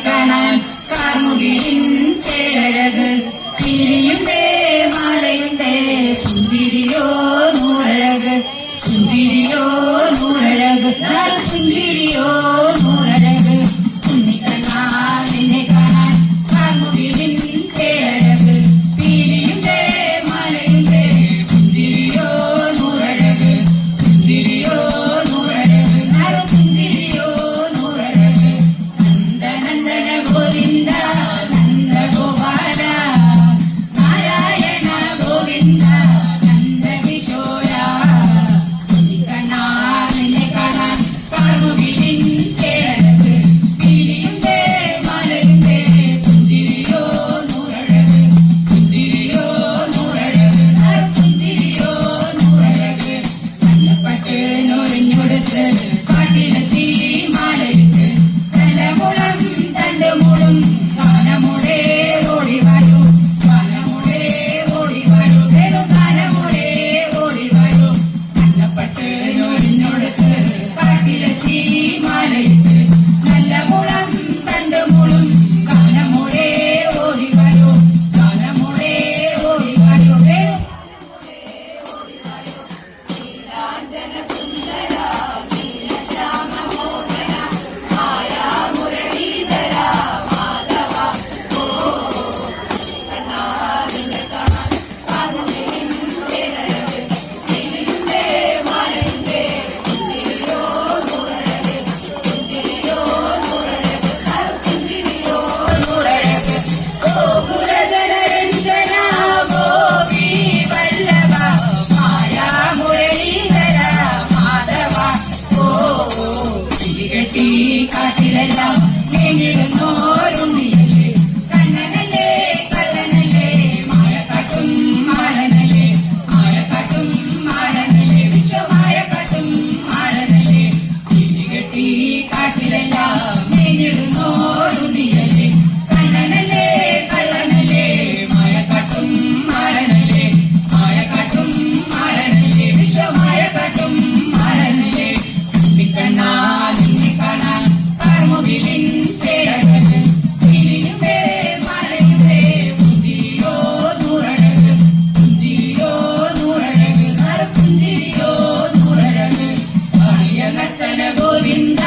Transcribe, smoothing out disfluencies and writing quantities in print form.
കാണാൻ കാർമുകിലിൻ ചേരഴക് തിരിയുണ്ടേ മാലയുണ്ടേ പുഞ്ചിരിയോ നൂറഴക് പുഞ്ചിരിയോ നൂറഴക് പുഞ്ചിരിയോ നൂറഴക് ഉണ്ണിക്കണ്ണാൻ നിന്നെ കാണാൻ കാർമുകിലിൻ ചേരഴക് തിരിയുണ്ടേ മാലയുണ്ടേ പുഞ്ചിരിയോ നൂറഴക് പുഞ്ചിരിയോ നൂറഴക് പുഞ്ചിരിയോ നൂറഴക് നന്ദനന്ദന ഗോവിന്ദ നന്ദ ഗോപാല നാരായണ ഗോവിന്ദ നന്ദ കിശോര കണ്ണാ നിന്നെ കാണാൻ കാർമുകിലിൻ ചേരഴക് തിരിയുണ്ടേ മാലയുണ്ടേ പുഞ്ചിരിയോ നൂറഴക് പുഞ്ചിരിയോ നൂറഴക് പുഞ്ചിരിയോ നൂറഴക് നല്ലപ്പട്ട് നൊറിഞ്ഞൊടുത്ത് കാട്ടിലെത്തി മാലയിട്ട് തലമുളം തണ്ടുമുളും ഗാനമുടേ ഓടി വരൂ ഗാനമുടേ ഓടി വരൂ വേണു ഗാനമുടേ ഓടി വരൂ നല്ലപ്പട്ട് നൊറിഞ്ഞൊടുത്ത് കാട്ടിലെത്തി മാലയിട്ട് നല്ല മുളം തണ്ടുമുളും ഗാനമുടേ ഓടി വരൂ ഗാനമുടേ ഓടി വരൂ വേണു ഗോകുലജനരഞ്ജന ഗോപി വല്ലഭ മായാ മുരളീധര മാധവ ഓ തിരികെട്ടി കാട്ടിലെല്ലാം നേടിടുന്നോരുണ്ണിയല്ലേ കണ്ണനല്ലേ കള്ളനല്ലേ മായക്കാട്ടും മാരനല്ലേ മായക്കാട്ടും മാരനല്ലേ വിശ്വമായക്കാട്ടും മാരനല്ലേ തിരികെട്ടി കാട്ടിലെല്ലാം നേടിടുന്നോരുണ്ണിയല്ലേ കണ്ണനല്ലേ കള്ളനല്ലേ മായക്കാട്ടും മാരനല്ലേ മായക്കാട്ടും മാരനല്ലേ വിശ്വമായക്കാട്ടും മാരനല്ലേ ഉണ്ണിക്കണ്ണാ നിന്നെ കാണാൻ കാർമുകിലിൻ ചേരഴക് തിരിയുണ്ടേ മാലയുണ്ടേ പുഞ്ചിരിയോ നൂറഴക് പുഞ്ചിരിയോ നൂറഴക് പുഞ്ചിരിയോ നൂറഴക് കാളിയ നർത്തന ഗോവിന്ദ